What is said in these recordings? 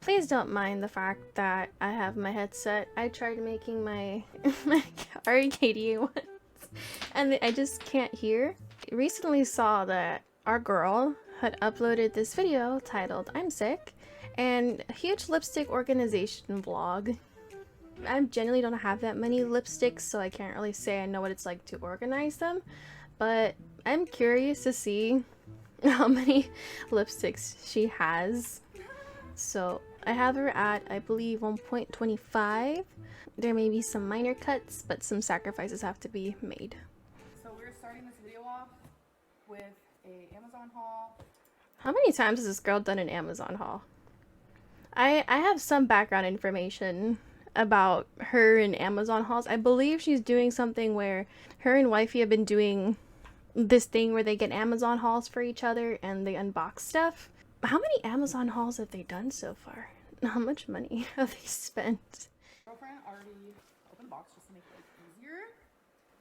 Please don't mind the fact that I have my headset. I tried making my RKDA ones and I just can't hear. Recently saw that our girl had uploaded this video titled I'm Sick and a huge lipstick organization vlog. I genuinely don't have that many lipsticks, so I can't really say I know what it's like to organize them, but I'm curious to see how many lipsticks she has. So I have her at, I believe, 1.25. There may be some minor cuts, but some sacrifices have to be made. So we're starting this video off with a Amazon haul. How many times has this girl done an Amazon haul? I have some background information about her and Amazon hauls. I believe she's doing something where her and wifey have been doing this thing where they get Amazon hauls for each other and they unbox stuff. How many Amazon hauls have they done so far? How much money have they spent? Girlfriend already opened the box just to make it easier.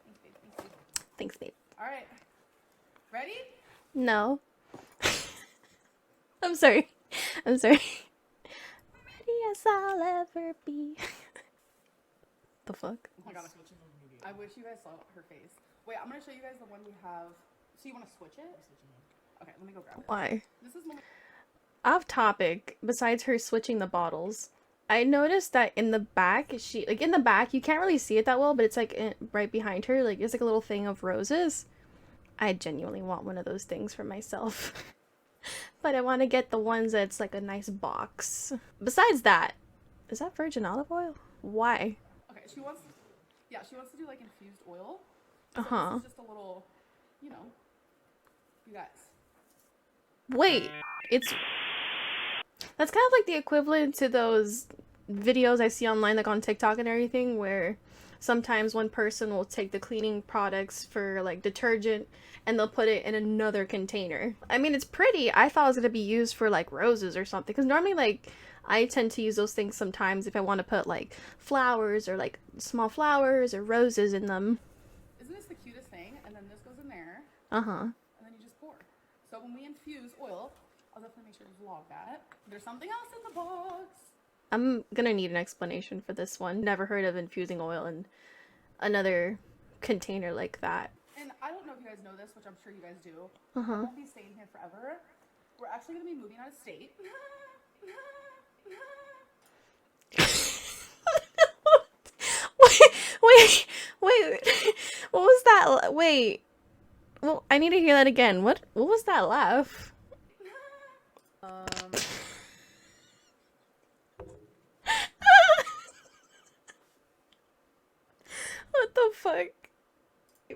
Thanks, babe. Thanks, babe. Thanks, babe. All right. Ready? No. I'm sorry. I'm sorry. Ready as I'll ever be. The fuck? Oh my god, I wish you guys saw her face. Wait, I'm gonna show you guys the one we have. So you want to switch it? Okay, let me go grab it. Why? This is one. Off topic, besides her switching the bottles, I noticed that in the back, in the back, you can't really see it that well, but it's like right behind her, like it's like a little thing of roses. I genuinely want one of those things for myself. But I want to get the ones that's like a nice box. Besides that, is that virgin olive oil? Why? Okay, she wants to do like infused oil. Uh-huh. So this is just a little, you know, you guys. Wait, that's kind of like the equivalent to those videos I see online, like on TikTok and everything, where sometimes one person will take the cleaning products for like detergent and they'll put it in another container. I mean, it's pretty. I thought it was going to be used for like roses or something, because normally like I tend to use those things sometimes if I want to put like flowers or like small flowers or roses in them. Isn't this the cutest thing? And then this goes in there. Uh-huh. And then you just pour. So when we infuse oil, I'll definitely make sure to vlog that. There's something else in the box. I'm gonna need an explanation for this one. Never heard of infusing oil in another container like that. And I don't know if you guys know this, which I'm sure you guys do. Uh-huh. I won't be staying here forever. We're actually going to be moving out of state. Wait. What was that? Wait. Well, I need to hear that again. What was that laugh? What the fuck?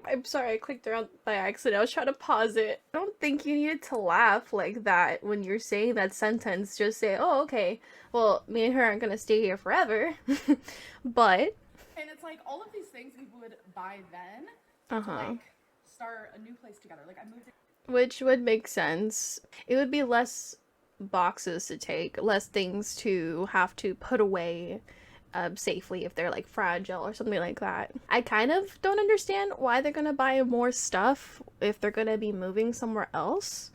I'm sorry, I clicked around by accident. I was trying to pause it. I don't think you needed to laugh like that when you're saying that sentence. Just say, oh, okay. Well, me and her aren't gonna stay here forever. But... And it's like all of these things we would buy then Uh-huh. to like start a new place together. Like I moved in. Which would make sense. It would be less boxes to take, less things to have to put away safely if they're like fragile or something like that. I kind of don't understand why they're gonna buy more stuff if they're gonna be moving somewhere else.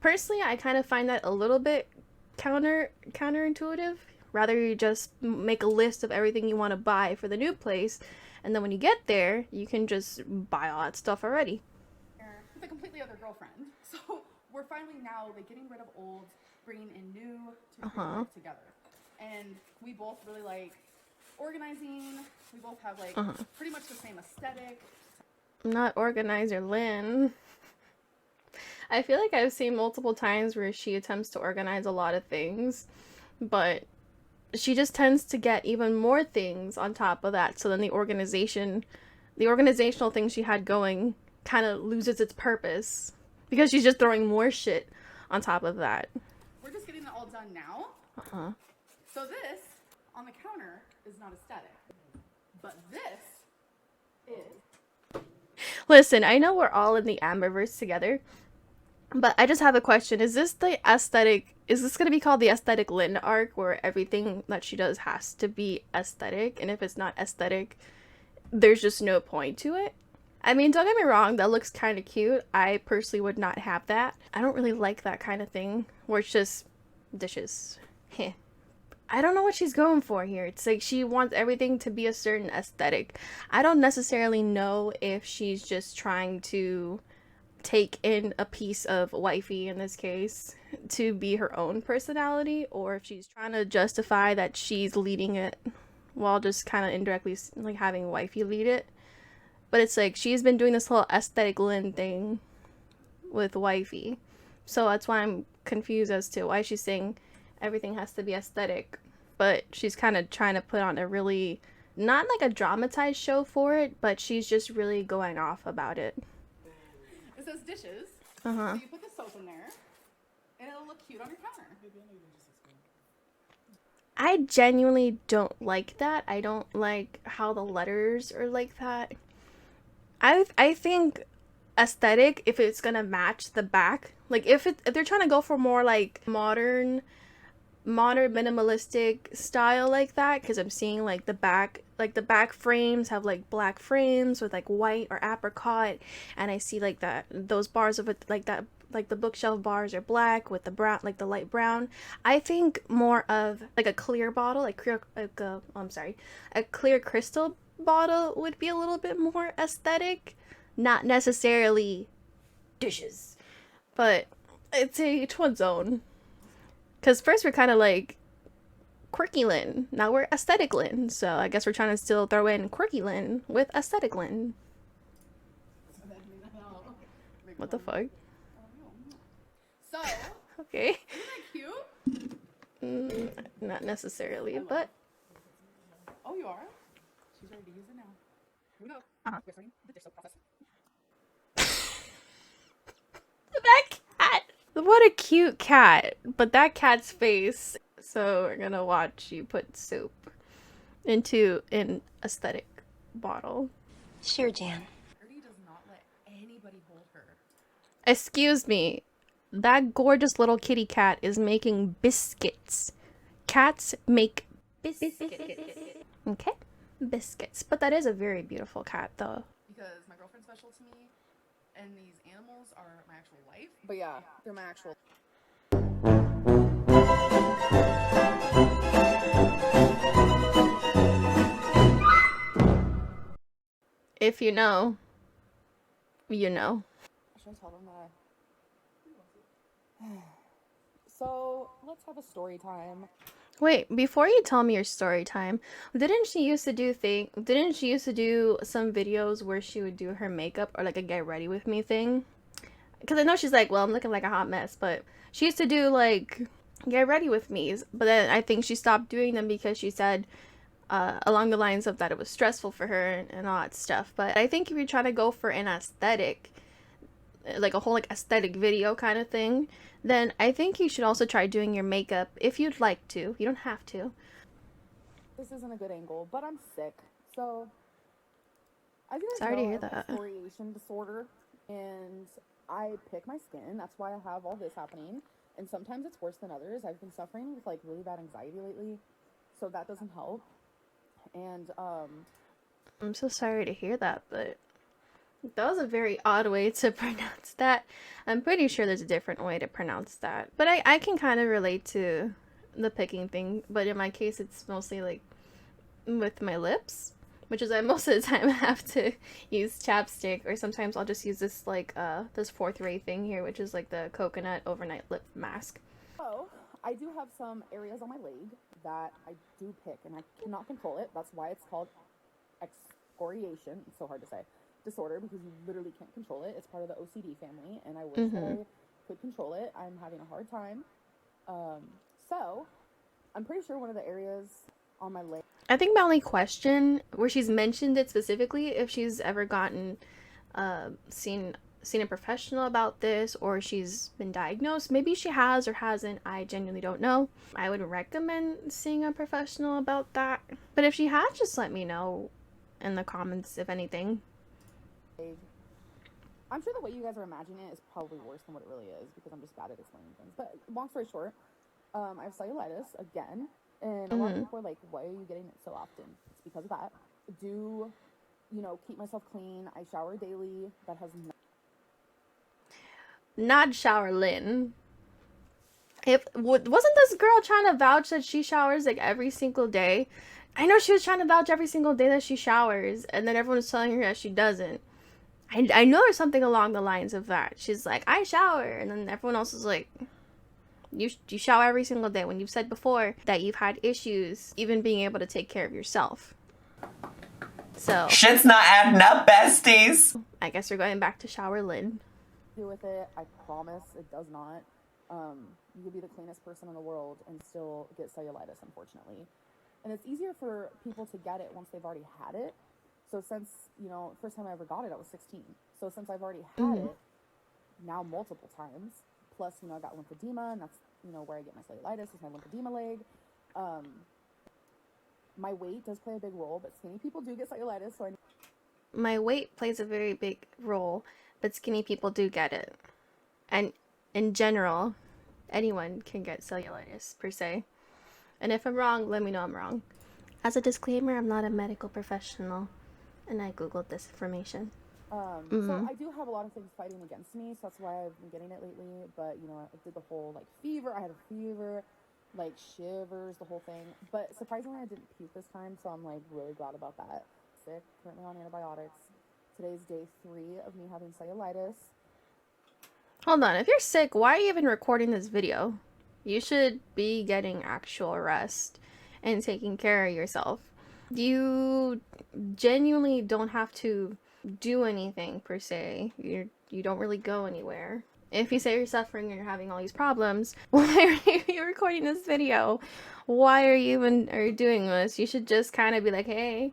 Personally, I kind of find that a little bit counterintuitive. Rather, you just make a list of everything you want to buy for the new place, and then when you get there, you can just buy all that stuff already. With a completely other girlfriend. So we're finally now like getting rid of old, bringing in new to create life together. And we both really like organizing. We both have like pretty much the same aesthetic. I'm not organizer Lynn. I feel like I've seen multiple times where she attempts to organize a lot of things, but she just tends to get even more things on top of that. So then the organizational thing she had going kind of loses its purpose because she's just throwing more shit on top of that. We're just getting it all done now. Uh-huh. So this on the counter is not aesthetic, but this is. Listen, I know we're all in the Amberverse together, but I just have a question. Is this the aesthetic? Is this going to be called the aesthetic Lynn arc, where everything that she does has to be aesthetic, and if it's not aesthetic, there's just no point to it? I mean, don't get me wrong, that looks kind of cute. I personally would not have that. I don't really like that kind of thing where it's just dishes. Heh. I don't know what she's going for here. It's like she wants everything to be a certain aesthetic. I don't necessarily know if she's just trying to take in a piece of wifey in this case to be her own personality, or if she's trying to justify that she's leading it while just kind of indirectly like having wifey lead it. But it's like she's been doing this whole aesthetic Lynn thing with wifey, so that's why I'm confused as to why she's saying everything has to be aesthetic, but she's kind of trying to put on a really, not like a dramatized show for it, but she's just really going off about it. It says dishes. Uh-huh. So you put the soap in there, and it'll look cute on your counter. I genuinely don't like that. I don't like how the letters are like that. I think aesthetic, if it's gonna match the back, like if they're trying to go for more like modern minimalistic style like that, because I'm seeing like the back frames have like black frames with like white or apricot, and I see like that those bars of it like that, like the bookshelf bars are black with the brown, like the light brown. I think more of like a clear bottle, like clear, like a clear crystal bottle would be a little bit more aesthetic, not necessarily dishes, but it's each one's own. Because first we're kind of like Quirky Lynn, now we're aesthetic Lynn, so I guess we're trying to still throw in Quirky Lynn with aesthetic Lynn. What the fuck? So, Okay. isn't that cute? Not necessarily, but Oh, you are? She's ready to use it now. Here we go. We're starting the dish soap process. that cat. What a cute cat, but that cat's face. So we're gonna watch you put soup into an aesthetic bottle. Sure, Jan. Gertie does not let anybody hold her. Excuse me, that gorgeous little kitty cat is making biscuits. Cats make biscuits. Okay, biscuits. But that is a very beautiful cat, though. Because my girlfriend's special to me, and these animals are my actual life. But yeah, they're my actual. If you know, you know. Should I tell them that? So, let's have a story time. Wait, before you tell me your story time, didn't she used to do some videos where she would do her makeup or like a get ready with me thing? Because I know she's like, well, I'm looking like a hot mess, but she used to do like get ready with me's, but then I think she stopped doing them because she said along the lines of that it was stressful for her and all that stuff. But I think if you're trying to go for an aesthetic, like a whole like aesthetic video kind of thing, then I think you should also try doing your makeup if you'd like to. You don't have to. This isn't a good angle, but I'm sick. So, as you guys Sorry to know, hear I have that. excoriation disorder, and I pick my skin. That's why I have all this happening. And sometimes it's worse than others. I've been suffering with like really bad anxiety lately, so that doesn't help. And I'm so sorry to hear that, but that was a very odd way to pronounce that. I'm pretty sure there's a different way to pronounce that. But I can kind of relate to the picking thing. But in my case, it's mostly like with my lips, which is I most of the time have to use chapstick, or sometimes I'll just use this like this fourth ray thing here, which is like the coconut overnight lip mask. so I do have some areas on my leg that I do pick, and I cannot control it. That's why it's called excoriation. It's so hard to say. Disorder, because you literally can't control it. It's part of the OCD family, and I wish that I could control it. I'm having a hard time. So I'm pretty sure one of the areas on my leg. I think my only question, where she's mentioned it specifically, if she's ever gotten seen a professional about this, or she's been diagnosed. Maybe she has or hasn't. I genuinely don't know. I would recommend seeing a professional about that. But if she has, just let me know in the comments, if anything. I'm sure the way you guys are imagining it is probably worse than what it really is, because I'm just bad at explaining things. But long story short, I have cellulitis again, and a lot of people are like, why are you getting it so often? It's because of that. Do, keep myself clean. I shower daily. That has Not shower Lynn. Wasn't this girl trying to vouch that she showers like every single day? I know she was trying to vouch every single day that she showers, and then everyone was telling her that she doesn't. I know there's something along the lines of that. She's like, I shower, and then everyone else is like, you shower every single day, when you've said before that you've had issues even being able to take care of yourself. So shit's not adding up, besties. I guess we're going back to shower Lynn. Do with it, I promise it does not. You could be the cleanest person in the world and still get cellulitis, unfortunately. And it's easier for people to get it once they've already had it. So since, you know, first time I ever got it, I was 16. So since I've already had it, now multiple times, plus, you know, I got lymphedema, and that's, you know, where I get my cellulitis, is my lymphedema leg. My weight does play a big role, but skinny people do get cellulitis, so My weight plays a very big role, but skinny people do get it. And in general, anyone can get cellulitis, per se. And if I'm wrong, let me know I'm wrong. As a disclaimer, I'm not a medical professional, and I googled this information. So I do have a lot of things fighting against me, so that's why I've been getting it lately. But, you know, I did the whole, like, fever. I had a fever, like, shivers, the whole thing. But surprisingly, I didn't puke this time, so I'm, like, really glad about that. Sick, currently on antibiotics. Today's day 3 of me having cellulitis. Hold on, if you're sick, why are you even recording this video? You should be getting actual rest and taking care of yourself. You genuinely don't have to do anything, per se. You don't really go anywhere. If you say you're suffering and you're having all these problems, why are you recording this video? Why are you even doing this? You should just kind of be like, hey,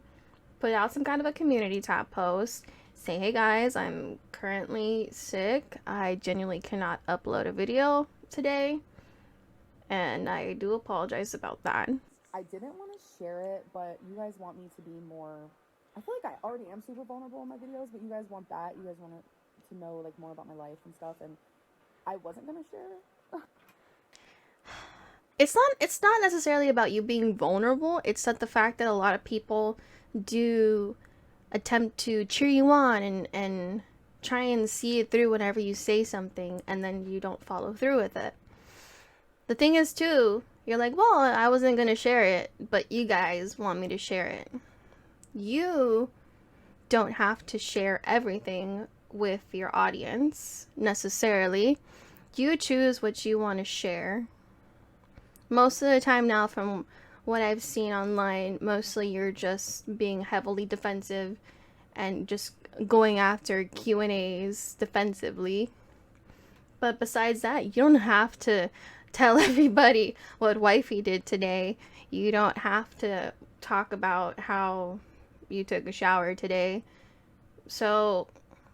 put out some kind of a community tab post. Say, hey guys, I'm currently sick. I genuinely cannot upload a video today. And I do apologize about that. I didn't want to share it, but you guys want me to be more... I feel like I already am super vulnerable in my videos, but you guys want that. You guys want to know, like, more about my life and stuff, and I wasn't going to share. It's not necessarily about you being vulnerable. It's that the fact that a lot of people do attempt to cheer you on and try and see it through whenever you say something, and then you don't follow through with it. The thing is, too, you're like, well, I wasn't going to share it, but you guys want me to share it. You don't have to share everything with your audience, necessarily. You choose what you want to share. Most of the time now, from what I've seen online, mostly you're just being heavily defensive and just going after Q&As defensively. But besides that, you don't have to tell everybody what wifey did today. You don't have to talk about how you took a shower today. So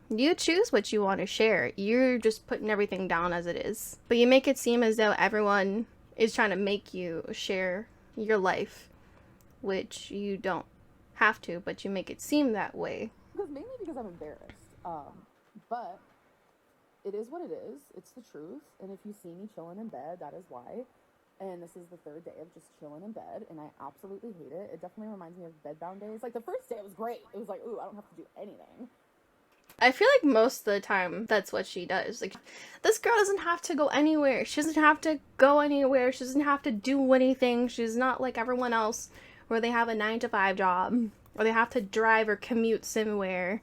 you choose what you want to share. You're just putting everything down as it is. But you make it seem as though everyone is trying to make you share your life, which you don't have to, but you make it seem that way. Mainly because I'm embarrassed. But it is what it is. It's the truth. And if you see me chilling in bed, that is why. And this is the 3rd day of just chilling in bed, and I absolutely hate it. It definitely reminds me of bedbound days. Like, the first day, it was great. It was like, ooh, I don't have to do anything. I feel like most of the time, that's what she does. Like, this girl doesn't have to go anywhere. She doesn't have to go anywhere. She doesn't have to do anything. She's not like everyone else, where they have a 9-to-5 job, or they have to drive or commute somewhere,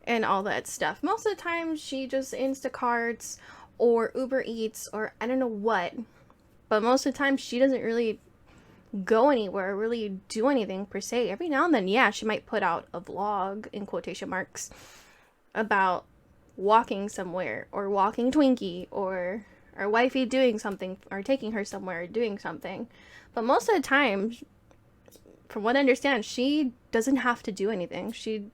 and all that stuff. Most of the time, she just Instacarts, or Uber Eats, or I don't know what. But most of the time, she doesn't really go anywhere, really do anything per se. Every now and then, yeah, she might put out a vlog, in quotation marks, about walking somewhere, or walking Twinkie, or wifey doing something, or taking her somewhere, or doing something. But most of the time, from what I understand, she doesn't have to do anything. She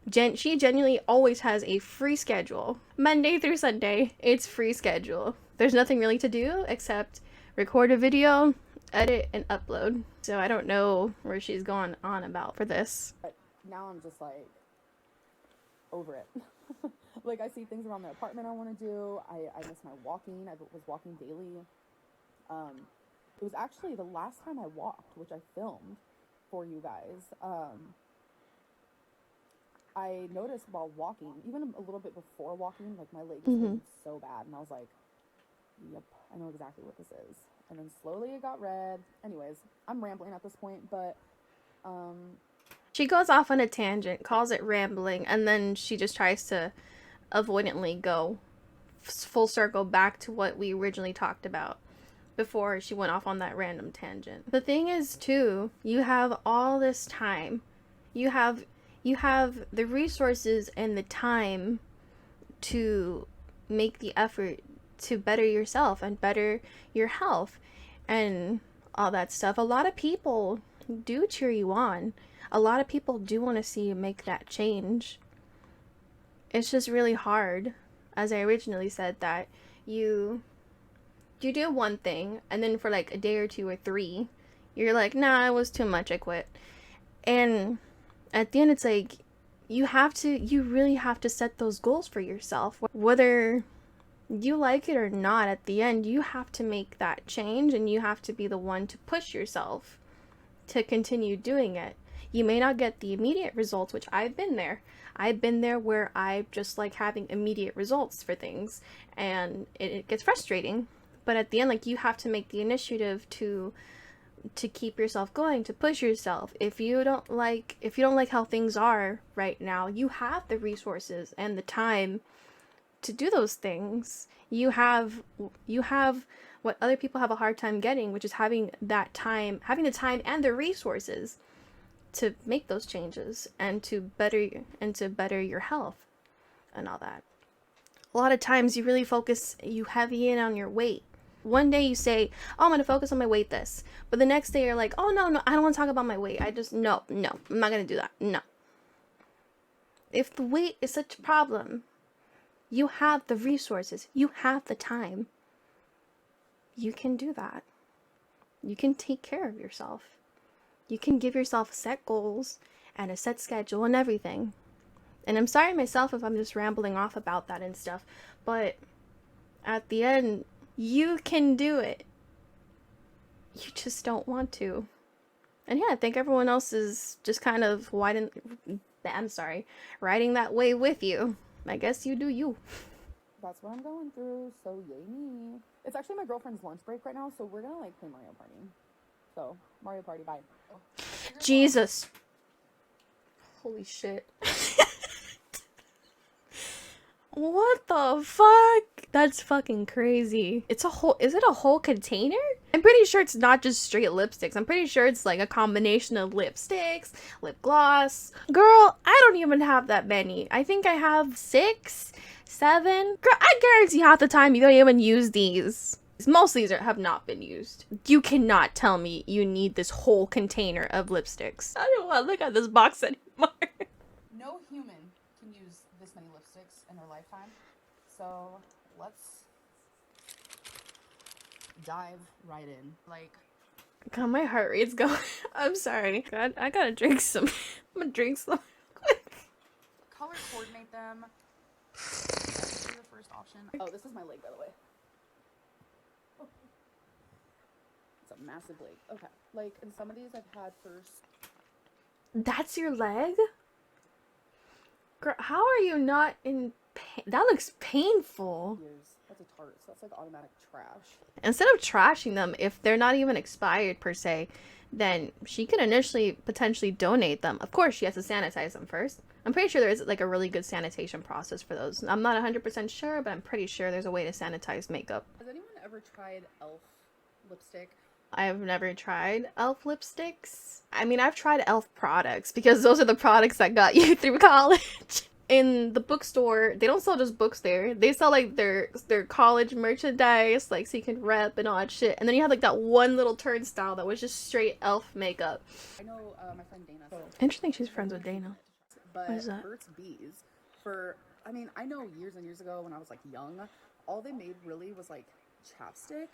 genuinely always has a free schedule. Monday through Sunday, it's free schedule. There's nothing really to do except record a video, edit, and upload. So I don't know where she's going on about for this. But now I'm just like over it. Like, I see things around the apartment I want to do. I miss my walking. I was walking daily. It was actually the last time I walked, which I filmed for you guys. I noticed while walking, even a little bit before walking, like, my legs hurt so bad, and I was like, yep, I know exactly what this is. And then slowly it got red. Anyways, I'm rambling at this point, but she goes off on a tangent, calls it rambling, and then she just tries to avoidantly go full circle back to what we originally talked about before she went off on that random tangent. The thing is too, you have all this time. You have the resources and the time to make the effort to better yourself and better your health and all that stuff. A lot of people do cheer you on. A lot of people do want to see you make that change. It's just really hard, as I originally said, that you do one thing and then for like a day or two or three you're like, nah, it was too much, I quit. And at the end it's like you really have to set those goals for yourself, whether you like it or not. At the end you have to make that change and you have to be the one to push yourself to continue doing it. You may not get the immediate results, which I've been there where I just like having immediate results for things and it gets frustrating. But at the end, like, you have to make the initiative to keep yourself going, to push yourself. If you don't like how things are right now, you have the resources and the time to do those things. You have what other people have a hard time getting, which is having the time and the resources to make those changes and to better your health and all that. A lot of times you heavy in on your weight. One day you say, oh, I'm going to focus on my weight this. But the next day you're like, oh, no, I don't want to talk about my weight. No, I'm not going to do that. No. If the weight is such a problem, you have the resources. You have the time. You can do that. You can take care of yourself. You can give yourself set goals and a set schedule and everything. And I'm sorry myself if I'm just rambling off about that and stuff. But at the end, you can do it. You just don't want to. And yeah, I think everyone else is just kind of riding that way with you. I guess you do you. That's what I'm going through, so yay me. It's actually my girlfriend's lunch break right now, so we're gonna like play Mario Party. So, Mario Party, bye. Oh. Jesus. Holy shit. What the fuck? That's fucking crazy. Is it a whole container? I'm pretty sure it's not just straight lipsticks. I'm pretty sure it's like a combination of lipsticks, lip gloss. Girl, I don't even have that many. I think I have 6, 7. Girl, I guarantee half the time you don't even use these. Most of these have not been used. You cannot tell me you need this whole container of lipsticks. I don't want to look at this box anymore. No human can use this many lipsticks in their lifetime. So let's dive right in. Like, God, my heart rate's going. I'm sorry. God, I gotta drink some. I'm gonna drink some quick. Color coordinate them. That's the first option. Oh, this is my leg, by the way. It's a massive leg. Okay. Like, in some of these I've had first. That's your leg? Girl, how are you not in pain? That looks painful. Years. That's a tart, so that's like automatic trash. Instead of trashing them, if they're not even expired per se, then she could initially potentially donate them. Of course, she has to sanitize them first. I'm pretty sure there is like a really good sanitation process for those. I'm not 100% sure, but I'm pretty sure there's a way to sanitize makeup. Has anyone ever tried e.l.f. lipstick? I've never tried e.l.f. lipsticks. I mean, I've tried e.l.f. products because those are the products that got you through college. In the bookstore, they don't sell just books there. They sell like their college merchandise, like so you can rep and all that shit. And then you have like that one little turnstile that was just straight e.l.f. makeup. I know my friend Dana. So Interesting, she's friends with Dana. But What is that? Burt's Bees, I know years and years ago when I was like young, all they made really was like chapstick.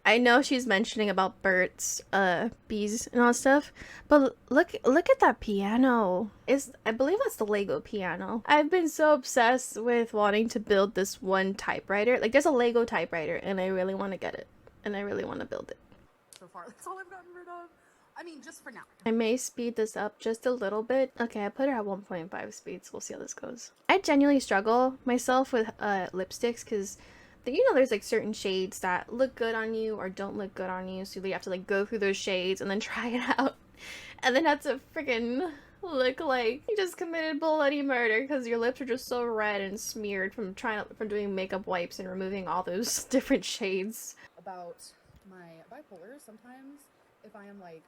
I know she's mentioning about Burt's Bees and all that stuff, but look at that piano. I believe that's the Lego piano. I've been so obsessed with wanting to build this one typewriter. Like, there's a Lego typewriter, and I really want to get it, and I really want to build it. So far, that's all I've gotten rid of. I mean, just for now. I may speed this up just a little bit. Okay, I put her at 1.5 speeds. We'll see how this goes. I genuinely struggle myself with lipsticks because you know, there's like certain shades that look good on you or don't look good on you, so you have to like go through those shades and then try it out, and then have to freaking look like you just committed bloody murder because your lips are just so red and smeared from doing makeup wipes and removing all those different shades. About my bipolar, sometimes if I am like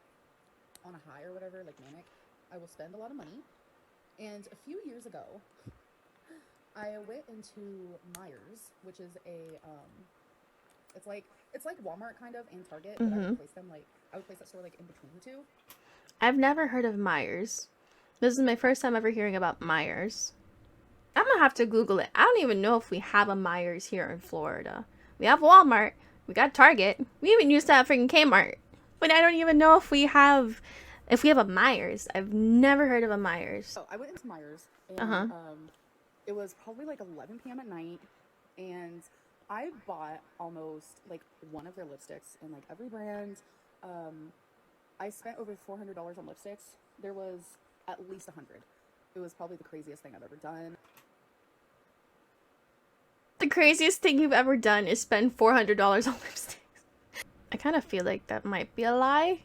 on a high or whatever, like manic, I will spend a lot of money. And a few years ago, I went into Myers, which is a it's like Walmart kind of and Target, but I would place that store like in between the two. I've never heard of Myers. This is my first time ever hearing about Myers. I'm gonna have to Google it. I don't even know if we have a Myers here in Florida. We have Walmart, we got Target, we even used to have freaking Kmart. But I don't even know if we have a Myers. I've never heard of a Myers. So I went into Myers and it was probably like 11 p.m. at night, and I bought almost like one of their lipsticks in like every brand. I spent over $400 on lipsticks. There was at least 100. It was probably the craziest thing I've ever done. The craziest thing you've ever done is spend $400 on lipsticks. I kind of feel like that might be a lie.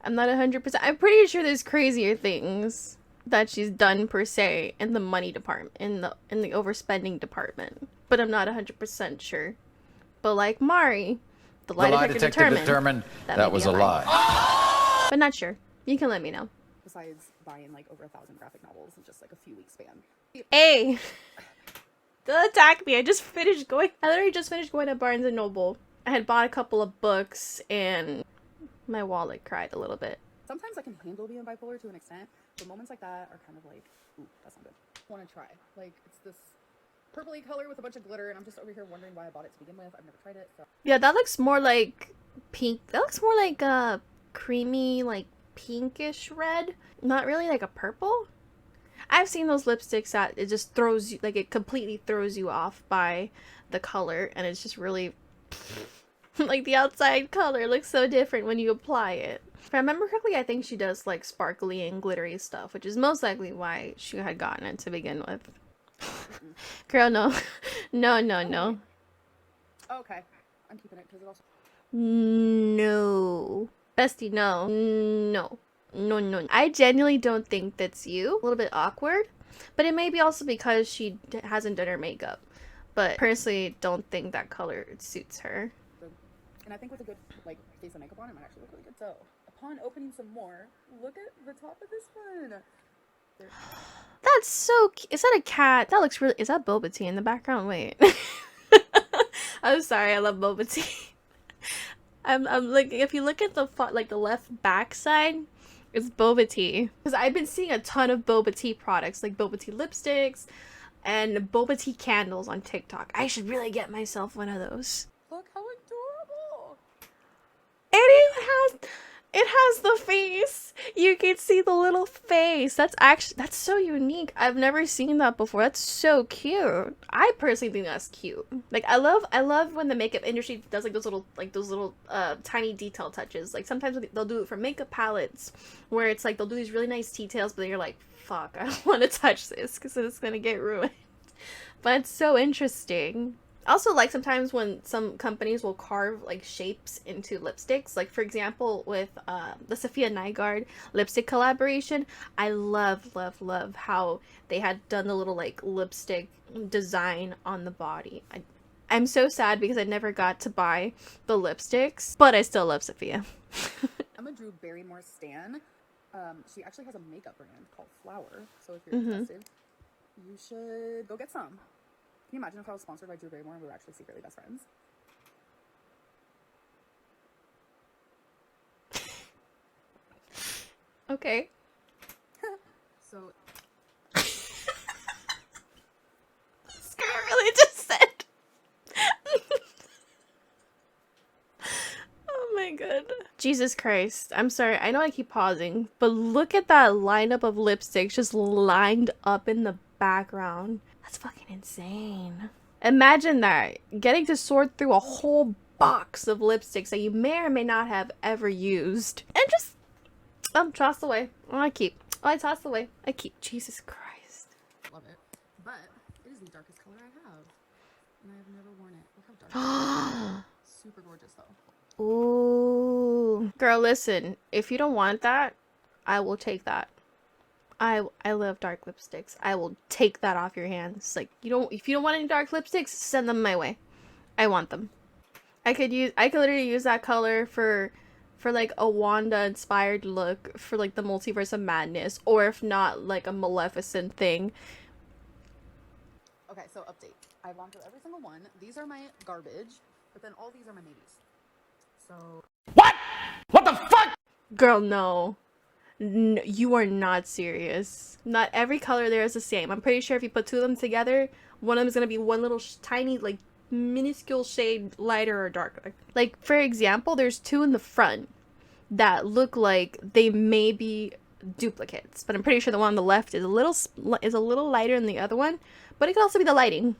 I'm not 100%. I'm pretty sure there's crazier things that she's done per se in the money department, in the overspending department. But I'm not 100% sure. But like Mari, the lie detector determined that was a lie. But not sure. You can let me know. Besides buying like over 1,000 graphic novels in just like a few weeks span. Hey! Don't attack me. I literally just finished going to Barnes and Noble. I had bought a couple of books and my wallet cried a little bit. Sometimes I can handle being bipolar to an extent, but moments like that are kind of like, ooh, that's not good. I want to try. Like, it's this purpley color with a bunch of glitter, and I'm just over here wondering why I bought it to begin with. I've never tried it, so. Yeah, that looks more like pink. That looks more like a creamy, like pinkish red. Not really like a purple. I've seen those lipsticks that it just throws you, like it completely throws you off by the color, and it's just really like the outside color looks so different when you apply it. If I remember correctly, I think she does like sparkly and glittery stuff, which is most likely why she had gotten it to begin with. Girl, no. No. Oh, okay. I'm keeping it because it also... No. Bestie, no. No. I genuinely don't think that's you. A little bit awkward. But it may be also because she hasn't done her makeup. But personally, don't think that color suits her. And I think with a good like face of makeup on, it might actually look really good. So, upon opening some more, look at the top of this one. That's so cute. Is that a cat? That looks really... Is that Boba Tea in the background? Wait. I'm sorry, I love Boba Tea. I'm looking... If you look at the the left back side, it's Boba Tea. Because I've been seeing a ton of Boba Tea products, like Boba Tea lipsticks and Boba Tea candles on TikTok. I should really get myself one of those. Look how adorable. And it has the face. You can see the little face. That's so unique. I've never seen that before. That's so cute. I personally think that's cute. Like I love when the makeup industry does like those little tiny detail touches. Like sometimes they'll do it for makeup palettes where it's like they'll do these really nice details, but then you're like, fuck, I don't want to touch this because it's gonna get ruined. But it's so interesting. Also, like sometimes when some companies will carve like shapes into lipsticks, like for example with the Sophia Nygaard lipstick collaboration, I love how they had done the little like lipstick design on the body. I'm so sad because I never got to buy the lipsticks, but I still love Sophia. I'm a Drew Barrymore stan. She actually has a makeup brand called Flower, so if you're interested, you should go get some. Can you imagine if I was sponsored by Drew Barrymore and we were actually secretly best friends? Okay. So... This girl really just said... Oh my god. Jesus Christ. I'm sorry. I know I keep pausing, but look at that lineup of lipsticks just lined up in the background. That's fucking insane. Imagine that. Getting to sort through a whole box of lipsticks that you may or may not have ever used. And just... toss away. I toss away. I keep. Jesus Christ. Love it. But it is the darkest color I have. and I've never worn it. Look how dark it is. Super gorgeous though. Ooh. Girl, listen. If you don't want that, I will take that. I love dark lipsticks. I will take that off your hands. Like, if you don't want any dark lipsticks, send them my way. I want them. I could literally use that color for like a Wanda inspired look for like the Multiverse of Madness, or if not, like a Maleficent thing. Okay, so update. I've gone through every single one. These are my garbage, but then all these are my maybes. So What? What the fuck? Girl, no. You are not serious. Not every color there is the same. I'm pretty sure if you put two of them together, one of them is gonna be one little tiny, like, minuscule shade lighter or darker. Like, for example, there's two in the front that look like they may be duplicates, but I'm pretty sure the one on the left is a little lighter than the other one. But it could also be the lighting.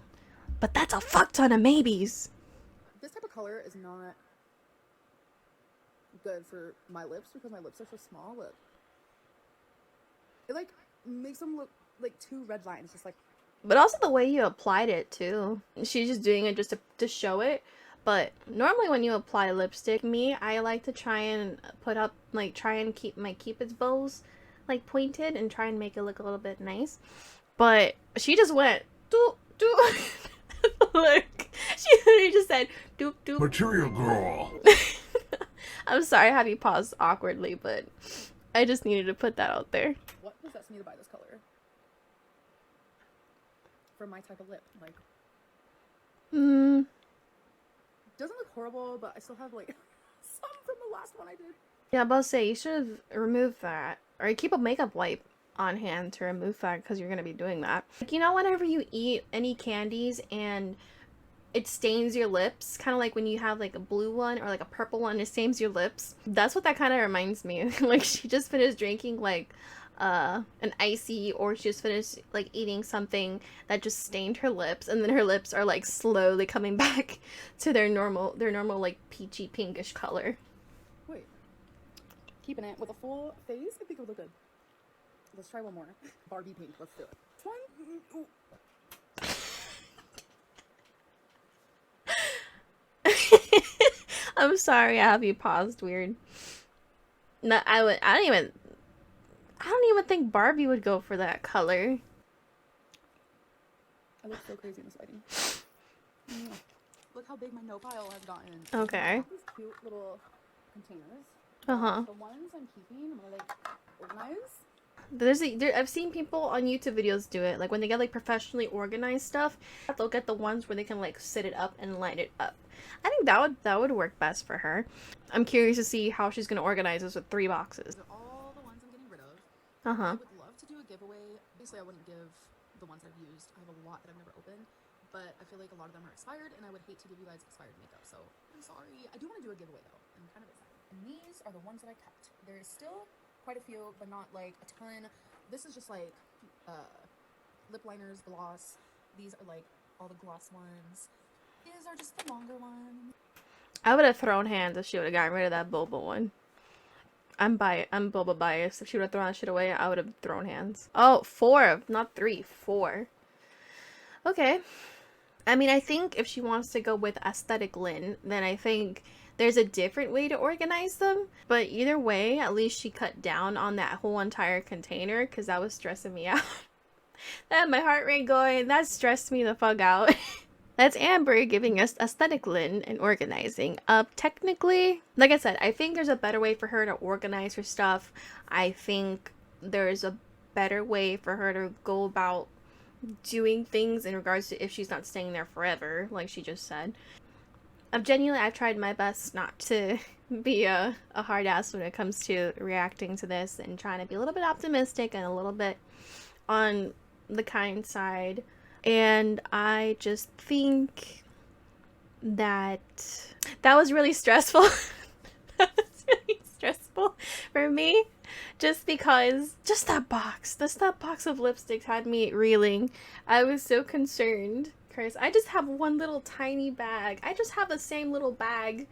But that's a fuck ton of maybes. this type of color is not good for my lips because my lips are so small. Look. It like makes them look like two red lines, just like. But also the way you applied it too. She's just doing it just to show it. But normally when you apply lipstick, I like to try and try and keep my Cupid's bows like pointed and try and make it look a little bit nice. But she just went doop doop. Look, she literally just said doop doop. Material girl. I'm sorry I have you pause awkwardly, but I just needed to put that out there. What possessed me to buy this color? For my type of lip, like. Doesn't look horrible, but I still have like some from the last one I did. Yeah, I'm about to say you should have removed that, or you keep a makeup wipe on hand to remove that because you're gonna be doing that. Like, you know, whenever you eat any candies and it stains your lips, kind of like when you have like a blue one or like a purple one, it stains your lips. That's what that kind of reminds me of. Like, she just finished drinking like an icy, or she just finished like eating something that just stained her lips, and then her lips are like slowly coming back to their normal like peachy pinkish color. Wait, keeping it with a full face, I think it would look good. Let's try one more. Barbie pink, let's do it. I'm sorry I have you paused weird. No, I don't even think Barbie would go for that color. I look so crazy in this lighting. Look how big my no pile has gotten. Okay. These cute little containers. Uh-huh. The ones I'm keeping, I'm gonna like organize. I've seen people on YouTube videos do it. Like when they get like professionally organized stuff, they'll get the ones where they can like sit it up and line it up. I think that would work best for her. I'm curious to see how she's gonna organize this with 3 boxes. They're all the ones I'm getting rid of. Uh-huh. I would love to do a giveaway. Obviously, I wouldn't give the ones I've used. I have a lot that I've never opened, but I feel like a lot of them are expired, and I would hate to give you guys expired makeup. So I'm sorry. I do want to do a giveaway though. I'm kind of excited. And these are the ones that I kept. There's still quite a few, but not like a ton. This is just like lip liners, gloss. These are like all the gloss ones. These are just the longer ones. I would have thrown hands if she would have gotten rid of that boba one. I'm boba biased. If she would have thrown that shit away, I would have thrown hands. Oh, 4, not 3, 4. Okay. I mean, I think if she wants to go with aesthetically, then I think there's a different way to organize them. But either way, at least she cut down on that whole entire container, because that was stressing me out. That had my heart rate going. That stressed me the fuck out. That's Amber giving us aesthetically and organizing. Technically, like I said, I think there's a better way for her to organize her stuff. I think there's a better way for her to go about doing things in regards to if she's not staying there forever, like she just said. I've tried my best not to be a hard ass when it comes to reacting to this, and trying to be a little bit optimistic and a little bit on the kind side. And I just think that was really stressful. That was really stressful for me, just because that box of lipsticks had me reeling. I was so concerned. Chris, I just have one little tiny bag. I just have the same little bag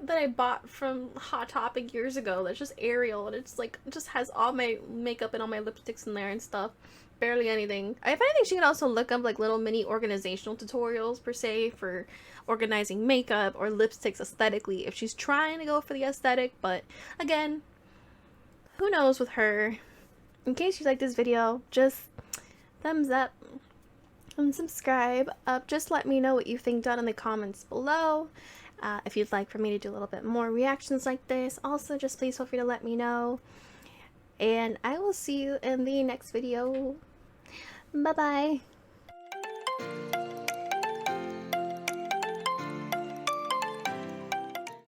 that I bought from Hot Topic years ago. That's just Ariel, and it's like just has all my makeup and all my lipsticks in there and stuff. Barely anything. If anything, she can also look up like little mini organizational tutorials per se for organizing makeup or lipsticks aesthetically if she's trying to go for the aesthetic. But again, who knows with her. In case you like this video, just thumbs up and subscribe. Just let me know what you think down in the comments below. If you'd like for me to do a little bit more reactions like this, also just please feel free to let me know. And I will see you in the next video. Bye bye.